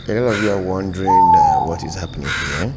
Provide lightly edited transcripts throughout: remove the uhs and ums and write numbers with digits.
A lot of you are wondering what is happening here.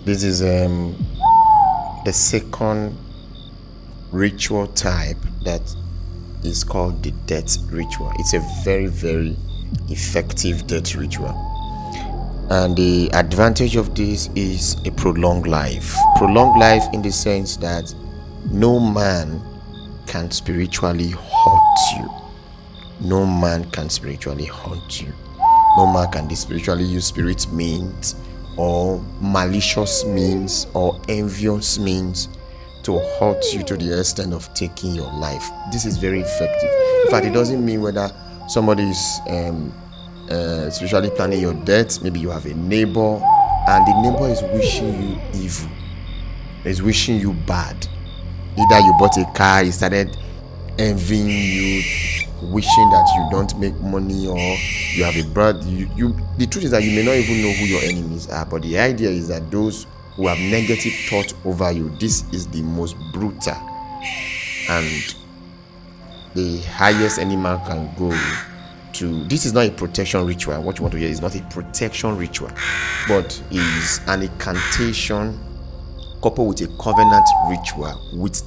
This is the second ritual type that is called the death ritual. It's a very, very effective death ritual. And the advantage of this is a prolonged life. Prolonged life in the sense that no man can spiritually hurt you. No man can spiritually hurt you. No man can spiritually use spirit means or malicious means or envious means to hurt you to the extent of taking your life. This is very effective. In fact, it doesn't mean whether somebody is spiritually planning your death. Maybe you have a neighbor and the neighbor is wishing you evil, is wishing you bad. Either you bought a car, he started envying you, wishing that you don't make money, or you have a brother. The truth is that you may not even know who your enemies are, but the idea is that those who have negative thought over you, this is the most brutal and the highest any man can go to. This is not a protection ritual. What you want to hear is not a protection ritual, but is an incantation coupled with a covenant ritual with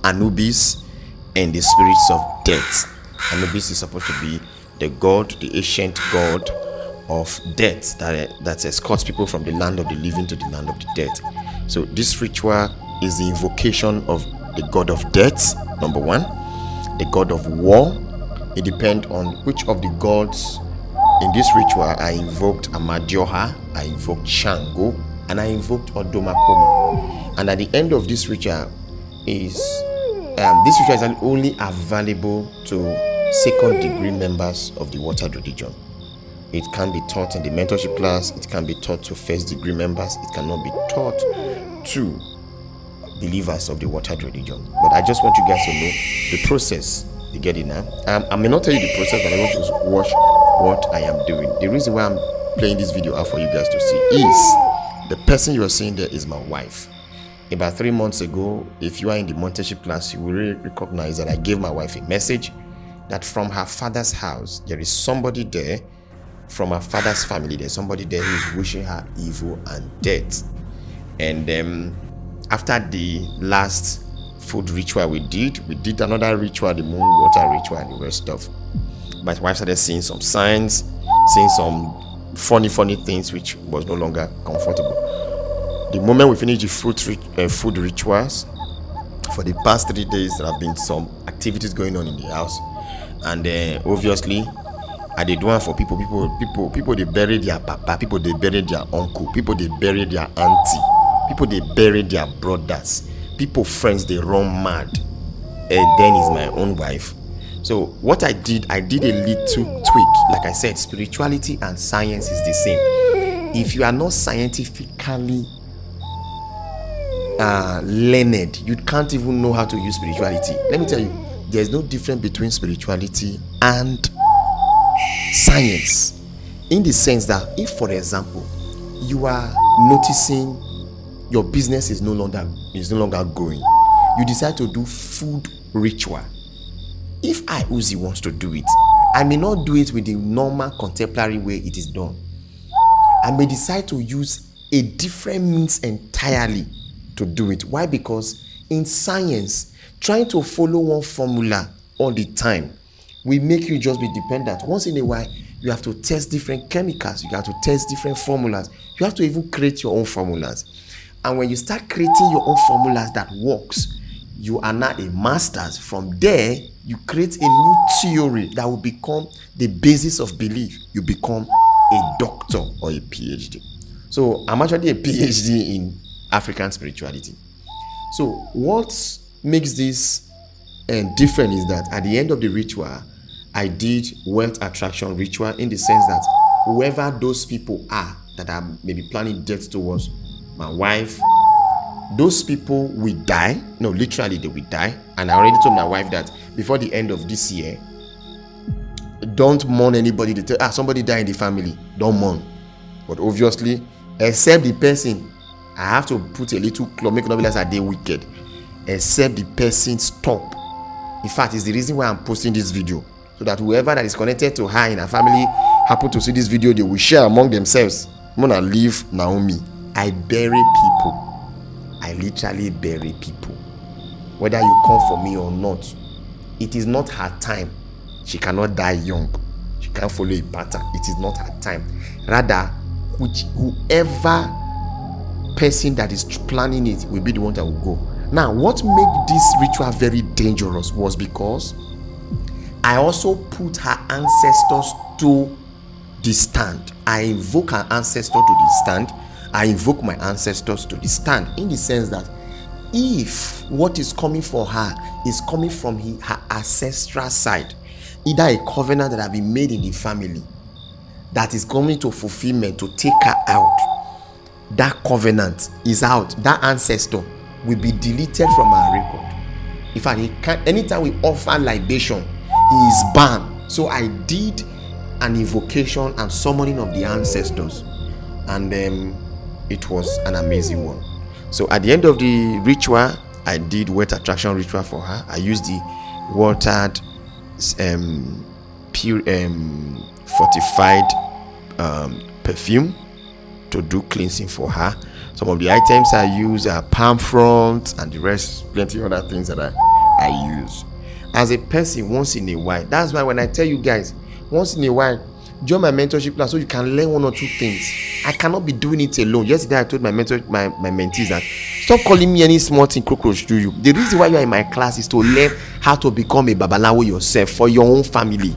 Anubis and the spirits of death. Anubis is supposed to be the god, the ancient god of death that escorts people from the land of the living to the land of the dead. So this ritual is the invocation of the god of death, number one. The god of war. It depends on which of the gods in this ritual. I invoked Amadioha, I invoked Shango, and I invoked Odomakoma. And at the end of this ritual is this ritual is only available to second degree members of the watered religion. It can be taught in the mentorship class. It can be taught to first degree members. It cannot be taught to believers of the watered religion. But I just want you guys to know the process. You get it now? I may not tell you the process, but I want you to watch what I am doing. The reason why I'm playing this video out for you guys to see is the person you are seeing there is my wife. About 3 months ago, if you are in the mentorship class, you will really recognize that I gave my wife a message that from her father's house, there is somebody there, from her father's family, there's somebody there who is wishing her evil and death. And after the last food ritual we did another ritual, the moon water ritual and the rest stuff. My wife started seeing some signs, seeing some funny things which was no longer comfortable. The moment we finished the food rituals, for the past 3 days there have been some activities going on in the house, and obviously I did one for people they bury their papa, people they bury their uncle, people they bury their auntie, people they bury their brothers, people friends they run mad. And then is my own wife. So what I did a little tweak. Like I said, spirituality and science is the same. If you are not scientifically learned, you can't even know how to use spirituality. Let me tell you, there's no difference between spirituality and science, in the sense that if, for example, you are noticing your business is no longer going, you decide to do food ritual. If I, Uzih, wants to do it, I may not do it with the normal contemporary way it is done. I may decide to use a different means entirely to do it. Why? Because in science, trying to follow one formula all the time will make you just be dependent. Once in a while, you have to test different chemicals, you have to test different formulas, you have to even create your own formulas. And when you start creating your own formulas that works, you are now a master's. From there, you create a new theory that will become the basis of belief. You become a doctor or a PhD. So I'm actually a PhD in African spirituality. So what makes this different is that at the end of the ritual, I did wealth attraction ritual, in the sense that whoever those people are that are maybe planning death towards my wife, those people will die. No, literally they will die. And I already told my wife that before the end of this year, don't mourn anybody. They tell, somebody died in the family, don't mourn. But obviously, except the person, I have to put a little clause, make it not be like that they wicked. Except the person stop. In fact, it's the reason why I'm posting this video, so that whoever that is connected to her in her family happen to see this video, they will share among themselves. I'm gonna leave Naomi. I bury people. I literally bury people. Whether you come for me or not, it is not her time. She cannot die young. She can't follow a pattern. It is not her time. Rather, whoever person that is planning it will be the one that will go. Now, what made this ritual very dangerous was because I also put her ancestors to the stand. I invoke her ancestor to the stand. I invoke my ancestors to the stand, in the sense that if what is coming for her is coming from her ancestral side, either a covenant that has been made in the family that is coming to fulfillment to take her out, that covenant is out. That ancestor will be deleted from our record. In fact, he can't, anytime we offer libation, he is banned. So I did an invocation and summoning of the ancestors, and it was an amazing one. So at the end of the ritual, I did wealth attraction ritual for her. I used the watered, pure, fortified perfume to do cleansing for her. Some of the items I use are palm fronds and the rest, plenty of other things that I use. As a person, once in a while, that's why when I tell you guys, once in a while, join my mentorship class so you can learn one or two things. I cannot be doing it alone. Yesterday I told my mentees that stop calling me any small thing cockroach to you. The reason why you are in my class is to learn how to become a babalawo yourself for your own family.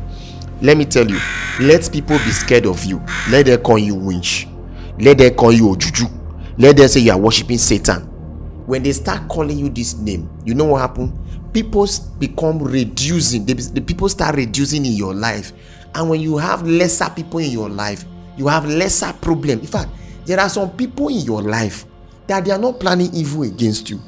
Let me tell you, let people be scared of you. Let them call you winch. Let them call you ojuju. Let them say you are worshiping Satan. When they start calling you this name, you know what happens? People become reducing. The people start reducing in your life. And when you have lesser people in your life, you have lesser problem. In fact, there are some people in your life that they are not planning evil against you,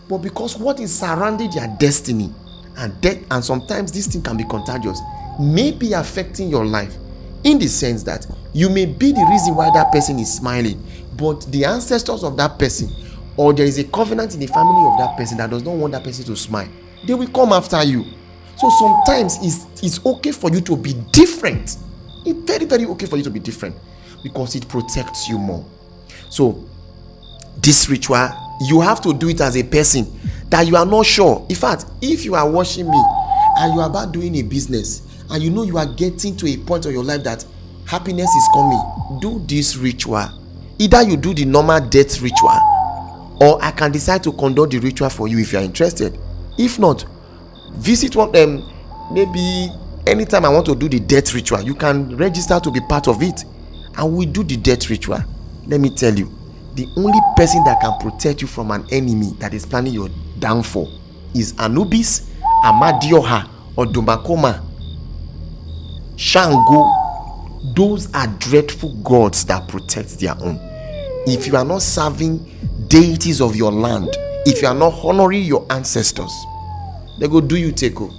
but because what is surrounding their destiny and death, and sometimes this thing can be contagious, may be affecting your life, in the sense that you may be the reason why that person is smiling, but the ancestors of that person, or there is a covenant in the family of that person that does not want that person to smile, they will come after you. So sometimes it's okay for you to be different. It's very, very okay for you to be different, because it protects you more. So this ritual, you have to do it as a person that you are not sure. In fact, if you are watching me and you are about doing a business and you know you are getting to a point of your life that happiness is coming, do this ritual. Either you do the normal death ritual, or I can decide to conduct the ritual for you if you are interested. If not, visit one maybe anytime I want to do the death ritual, you can register to be part of it, and we do the death ritual. Let me tell you, the only person that can protect you from an enemy that is planning your downfall is Anubis, Amadioha, or Dumakoma, Shango. Those are dreadful gods that protect their own. If you are not serving deities of your land, if you are not honoring your ancestors, they go do you take-o.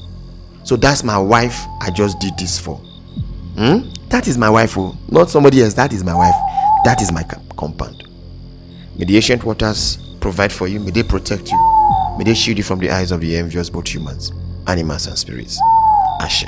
So that's my wife I just did this for. That is my wife, not somebody else. That is my wife. That is my compound. May the ancient waters provide for you. May they protect you. May they shield you from the eyes of the envious, both humans, animals, and spirits. Ashe.